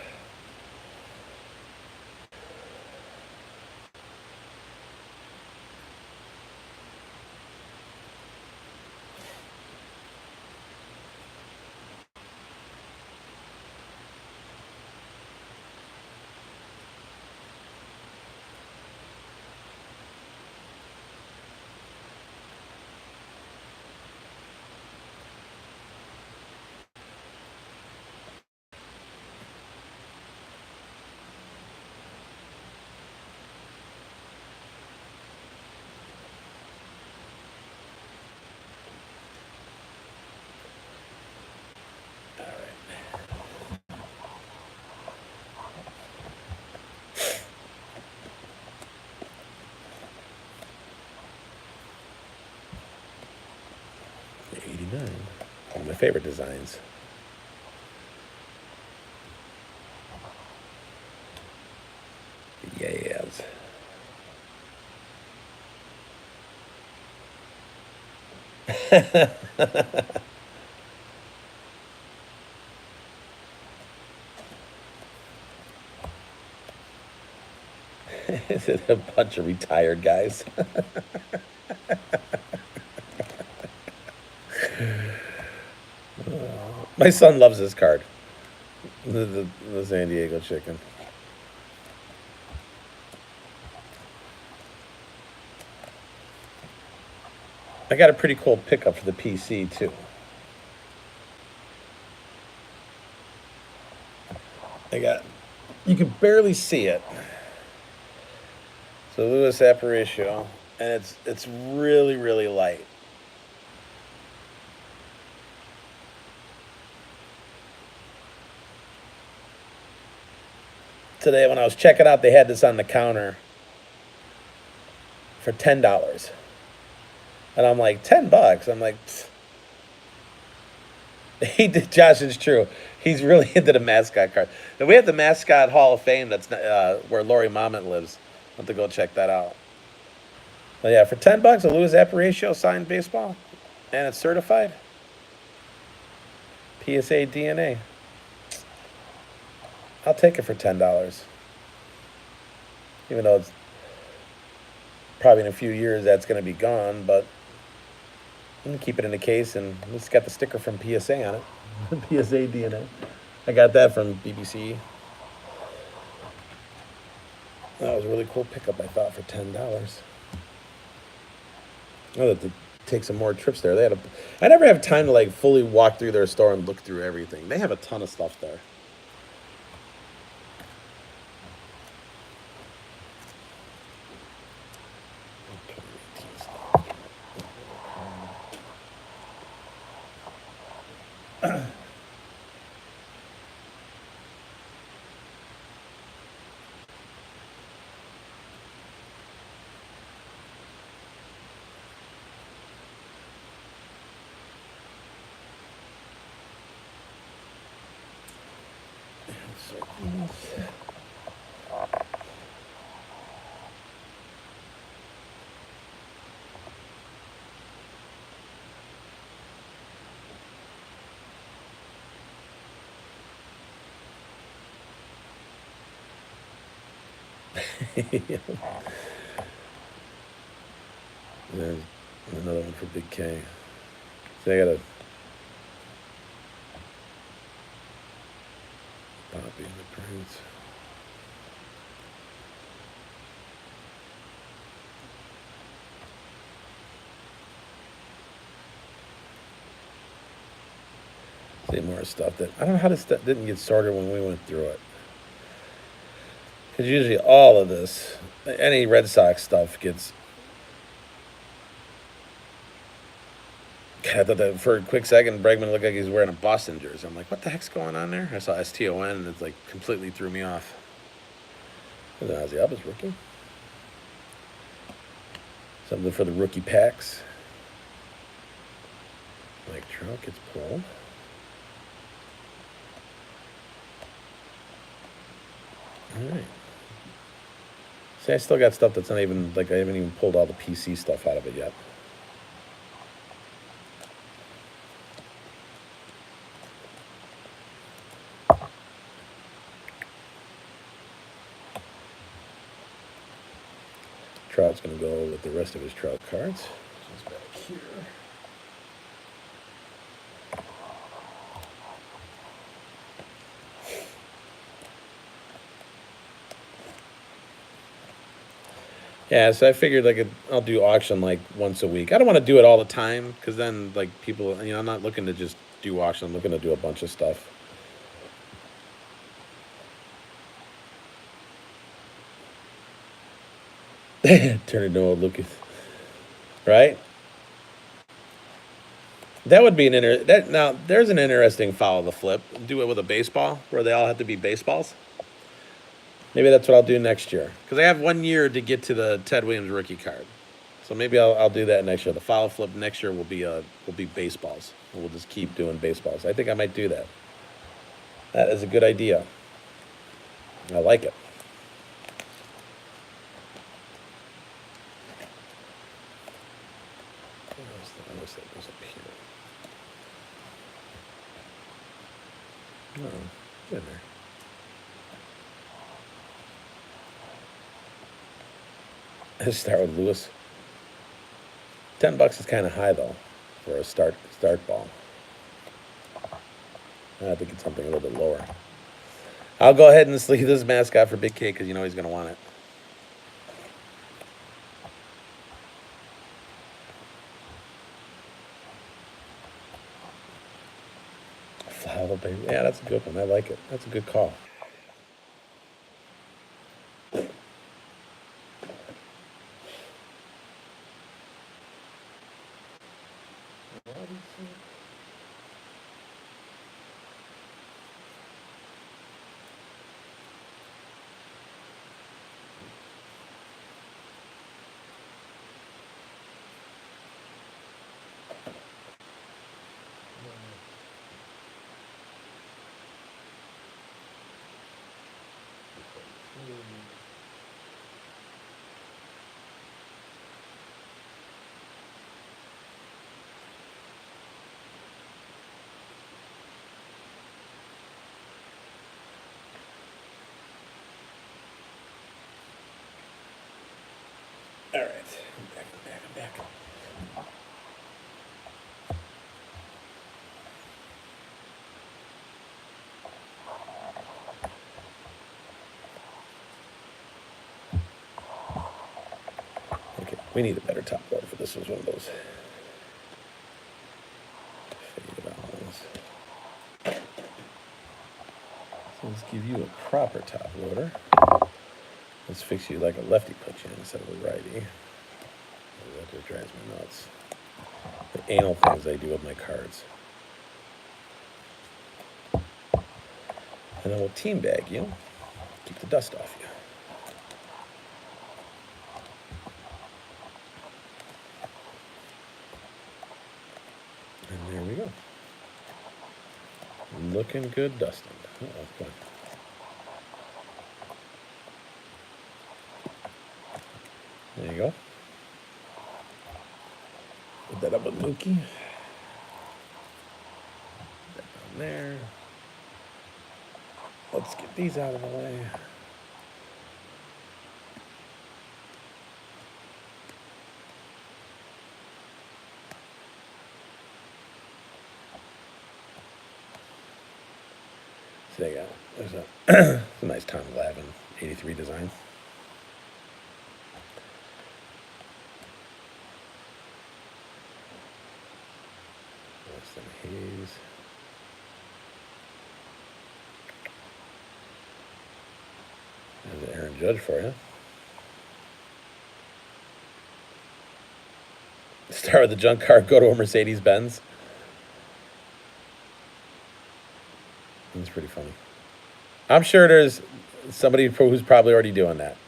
All right. 89. One of my favorite designs. Yes. Is it a bunch of retired guys? My son loves this card. The San Diego chicken. I got a pretty cool pickup for the PC too. I got, you can barely see it. So Louis Aparicio, and it's really really light. Today when I was checking out, they had this on the counter for $10, and I'm like, $10. I'm like, pfft. He did. Josh, it's true. He's really into the mascot card. And we have the mascot Hall of Fame. That's where Lori Mamet lives. I'll have to go check that out. But yeah, for $10, a Louis Aparicio signed baseball, and it's certified. PSA DNA. I'll take it for $10. Even though it's probably in a few years that's going to be gone, but I'm gonna keep it in the case, and it's got the sticker from PSA on it. PSA DNA. I got that from BBC. That was a really cool pickup, I thought, for $10. Oh, take some more trips there. I never have time to like fully walk through their store and look through everything. They have a ton of stuff there. There's another one for Big K. So I gotta Poppy and the Prince. See more stuff that I don't know how this stuff didn't get sorted when we went through it. Because usually all of this, any Red Sox stuff gets. God, I thought that for a quick second, Bregman looked like he's wearing a Boston jersey. I'm like, what the heck's going on there? I saw STON and it's like completely threw me off. There's an Ozzy Albies rookie. Something for the rookie packs. Mike Trout gets pulled. All right. See, I still got stuff that's not even, like, I haven't even pulled all the PC stuff out of it yet. Trout's going to go with the rest of his Trout cards. Just back here. Yeah, so I figured like I'll do auction like once a week. I don't want to do it all the time because then like people, I'm not looking to just do auction. I'm looking to do a bunch of stuff. Turn it into a Lucas, right? That would be now there's an interesting follow the flip. Do it with a baseball where they all have to be baseballs. Maybe that's what I'll do next year because I have 1 year to get to the Ted Williams rookie card. So maybe I'll do that next year. The follow flip next year will be baseballs. We'll just keep doing baseballs. I think I might do that. That is a good idea. I like it. What's that goes up here? No, it's in there. Let's start with Lewis. $10 is kind of high though for a start ball. I think it's something a little bit lower. I'll go ahead and sleeve this mascot for Big K because you know he's going to want it. Flower baby. Yeah, that's a good one. I like it. That's a good call. All right, I'm back. Okay, we need a better top loader for this. Was one of those. give you a proper top loader. Let's fix you like a lefty puts you in instead of a righty. That just drives me nuts. The anal things I do with my cards. And then we'll team bag you. Keep the dust off you. And there we go. Looking good, Dustin. Uh-oh, come on. There you go. Put that up with Mookie. Put that down there. Let's get these out of the way. So there you go. There's a, it's a nice Tom Glavine 83 design. Weston Hayes. There's an Aaron Judge for you. Start with the junk car, go to a Mercedes-Benz. That's pretty funny. I'm sure there's somebody who's probably already doing that.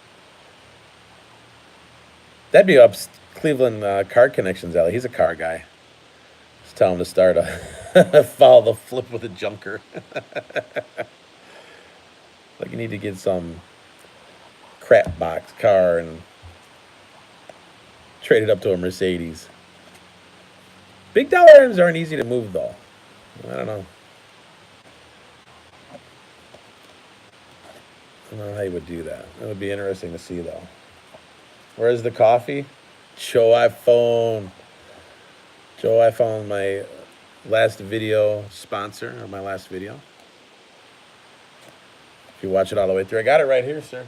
That'd be up Cleveland Car Connections alley. He's a car guy. Just tell him to start a follow the flip with a junker. Like you need to get some crap box car and trade it up to a Mercedes. Big dollar items aren't easy to move though. I don't know. I don't know how you would do that. It would be interesting to see though. Where's the coffee? Joe iPhone. Joe iPhone, my last video sponsor, or my last video. If you watch it all the way through, I got it right here, sir.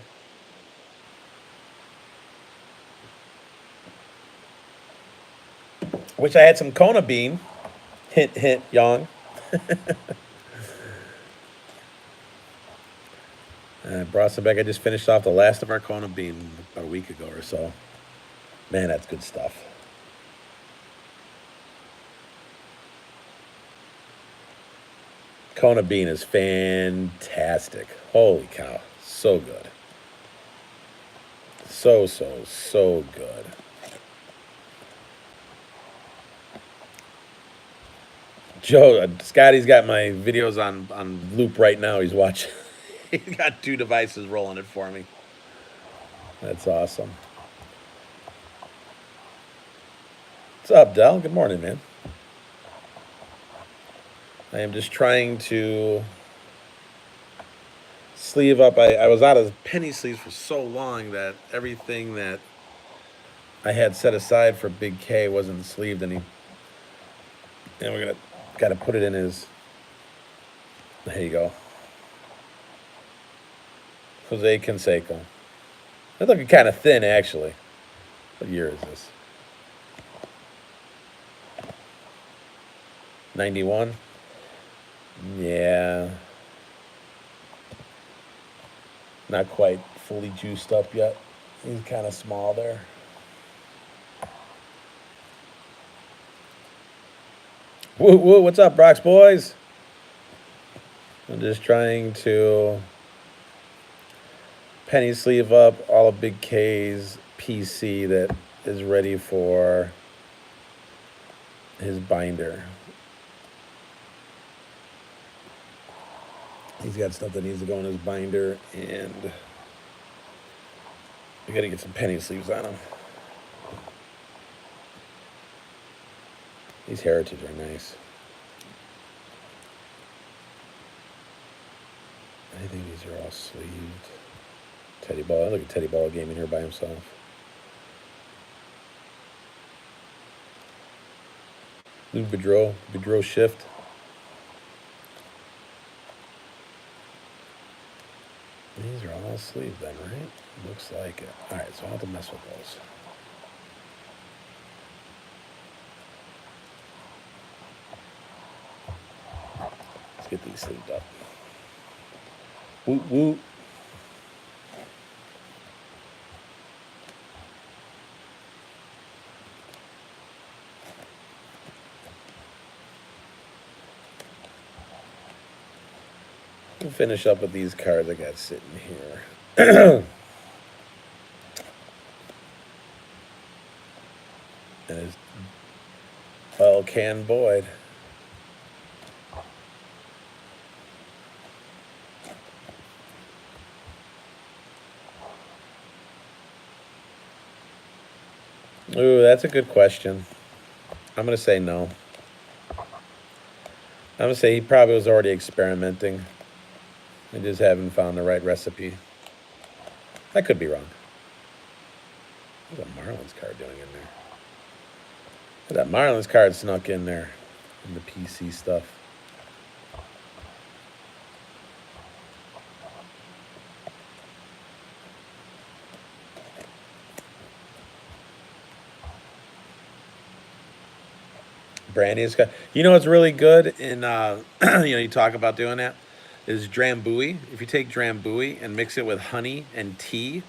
Wish I had some Kona bean. Hint, hint, Yang. I brought some back. I just finished off the last of our Kona bean about a week ago or so. Man, that's good stuff. Kona bean is fantastic. Holy cow. So good. So good. Joe, Scotty's got my videos on loop right now. He's watching. He's got 2 devices rolling it for me. That's awesome. What's up, Del? Good morning, man. I am just trying to sleeve up. I was out of penny sleeves for so long that everything that I had set aside for Big K wasn't sleeved any. And we're got to put it in his. There you go. Jose Canseco. They're looking kind of thin, actually. What year is this? 91? Yeah. Not quite fully juiced up yet. He's kind of small there. Woo, woo, what's up, Brox boys? I'm just trying to penny sleeve up all of Big K's PC that is ready for his binder. He's got stuff that needs to go in his binder, and we got to get some penny sleeves on him. These Heritage are nice. I think these are all sleeved. Teddy Ball. Look at Teddy Ball gaming here by himself. Lou Boudreau shift. These are all sleeved then, right? Looks like it. All right, so I'll have to mess with those. Let's get these sleeved up. Woot woot. We'll finish up with these cards I got sitting here. And it's Ken Boyd. Ooh, that's a good question. I'm going to say no. I'm going to say he probably was already experimenting and just haven't found the right recipe. I could be wrong. What's that Marlins card doing in there? That Marlins card snuck in there in the PC stuff. Brandy's got. You know what's really good in you talk about doing that is Drambuie. If you take Drambuie and mix it with honey and tea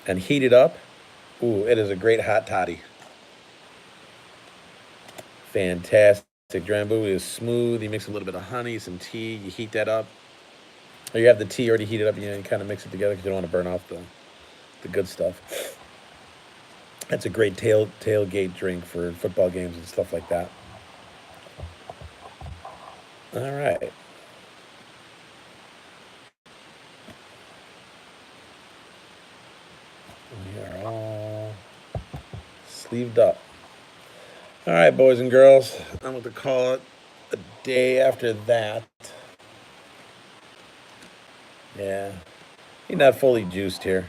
and heat it up, ooh, it is a great hot toddy. Fantastic. Drambuie is smooth. You mix a little bit of honey, some tea, you heat that up. Or you have the tea already heated up, you kind of mix it together because you don't want to burn off the good stuff. That's a great tailgate drink for football games and stuff like that. All right. We are all sleeved up. All right, boys and girls. I'm going to call it a day after that. Yeah. He's not fully juiced here.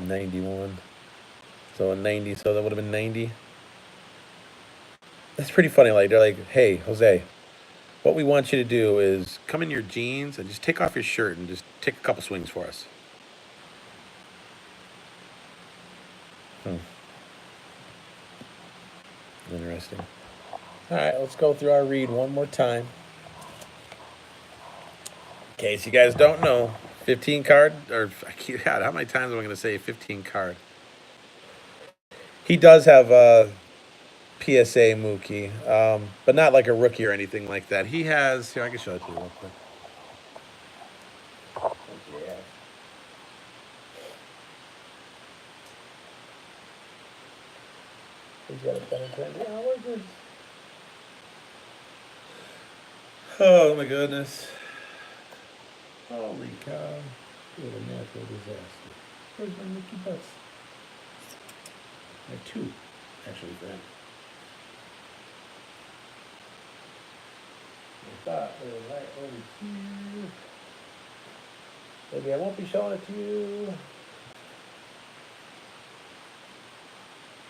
$91. So a 90, so that would have been 90. That's pretty funny. Like, they're like, hey, Jose, what we want you to do is come in your jeans and just take off your shirt and just take a couple swings for us. Interesting. All right, let's go through our read one more time. In case you guys don't know, 15 card, or God, how many times am I going to say 15 card? He does have a PSA Mookie, but not like a rookie or anything like that. He has, here, I can show it to you real quick. Yeah. He's got a Benintendi. Oh my goodness. Holy cow. What a natural disaster. Where's my Mookie Betts? I have two, actually, for him. I thought they were right over here. Maybe I won't be showing it to you.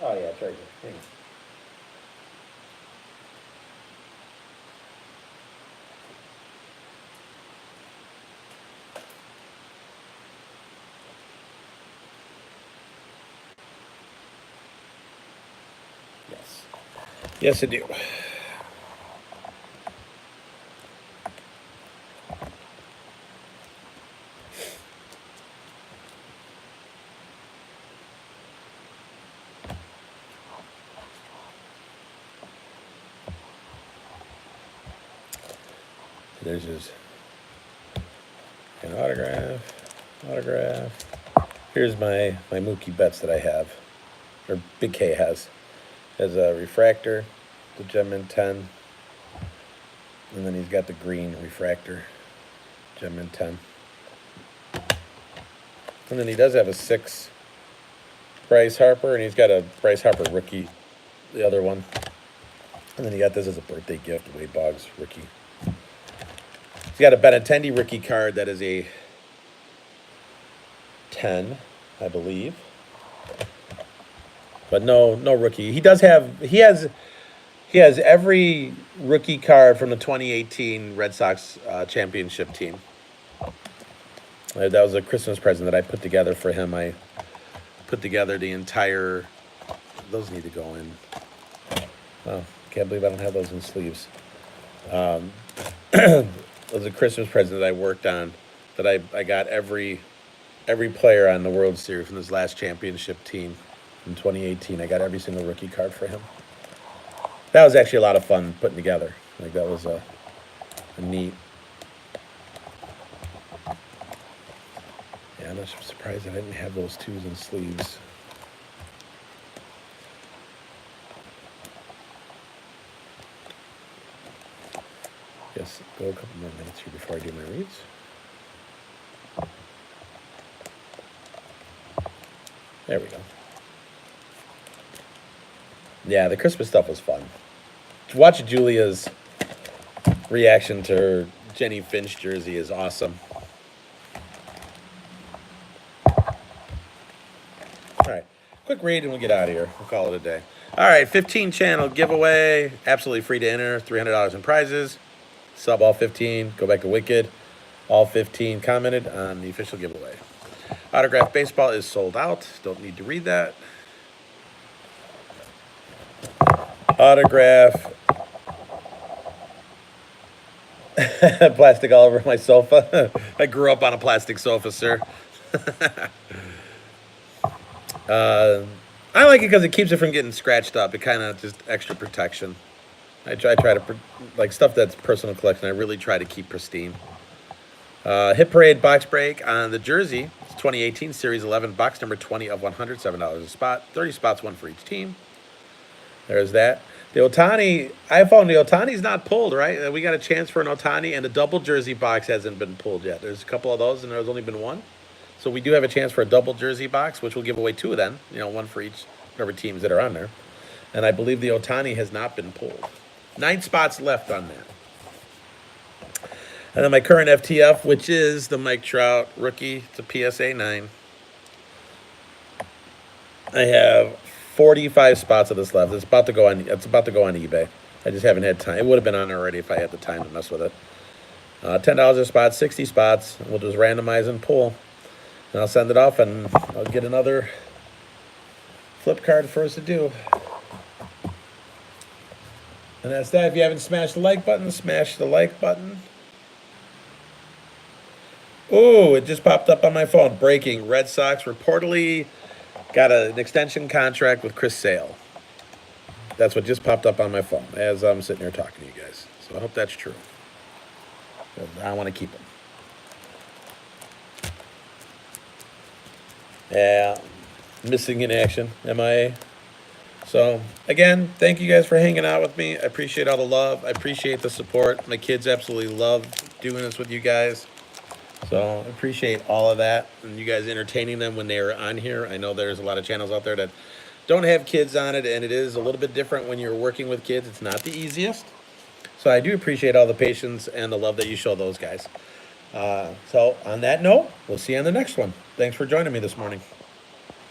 Oh yeah, it's right here. Hang on. Yes. Yes, I do. There's his an autograph. Here's my Mookie Betts that I have, or Big K has. Has a refractor, the Gem Mint 10, and then he's got the green refractor, Gem Mint 10. And then he does have a 6 Bryce Harper, and he's got a Bryce Harper rookie, the other one. And then he got this as a birthday gift, Wade Boggs rookie. He's got a Benintendi rookie card that is a 10, I believe. But no rookie. He has every rookie card from the 2018 Red Sox championship team. That was a Christmas present that I put together for him. I put together the entire. Those need to go in. Oh, can't believe I don't have those in sleeves. It was a Christmas present that I worked on, that I got every player on the World Series from this last championship team in 2018. I got every single rookie card for him. That was actually a lot of fun putting together. Like, that was a neat. Yeah, I'm surprised I didn't have those twos and sleeves. Yes, go a couple more minutes here before I do my reads. There we go. Yeah, the Christmas stuff was fun. To watch Julia's reaction to her Jenny Finch jersey is awesome. All right, quick read and we'll get out of here. We'll call it a day. All right, 15 channel giveaway. Absolutely free to enter. $300 in prizes. Sub all 15. Go back to Wicked. All 15 commented on the official giveaway. Autograph baseball is sold out. Don't need to read that. Autograph. Plastic all over my sofa. I grew up on a plastic sofa, sir. I like it because it keeps it from getting scratched up. It kind of just extra protection. I try to, like, stuff that's personal collection, I really try to keep pristine. Hit Parade box break on the jersey. It's 2018 Series 11, box number 20 of 100, $7 a spot. 30 spots, one for each team. There's that. The Ohtani, I found the Ohtani's not pulled, right? We got a chance for an Ohtani, and the double jersey box hasn't been pulled yet. There's a couple of those, and there's only been one. So we do have a chance for a double jersey box, which we'll give away two then. You know, one for each, whatever teams that are on there. And I believe the Ohtani has not been pulled. 9 spots left on that. And then my current FTF, which is the Mike Trout rookie. It's a PSA 9. I have 45 spots of this left. It's about to go on eBay. I just haven't had time. It would have been on already if I had the time to mess with it. $10 a spot, 60 spots. We'll just randomize and pull. And I'll send it off, and I'll get another flip card for us to do. And that's that. If you haven't smashed the like button, smash the like button. Oh, it just popped up on my phone. Breaking. Red Sox reportedly got an extension contract with Chris Sale. That's what just popped up on my phone as I'm sitting here talking to you guys. So I hope that's true. I want to keep him. Yeah, missing in action, MIA. So, again, thank you guys for hanging out with me. I appreciate all the love. I appreciate the support. My kids absolutely love doing this with you guys. So, I appreciate all of that and you guys entertaining them when they are on here. I know there's a lot of channels out there that don't have kids on it, and it is a little bit different when you're working with kids. It's not the easiest. So, I do appreciate all the patience and the love that you show those guys. So, on that note, we'll see you on the next one. Thanks for joining me this morning.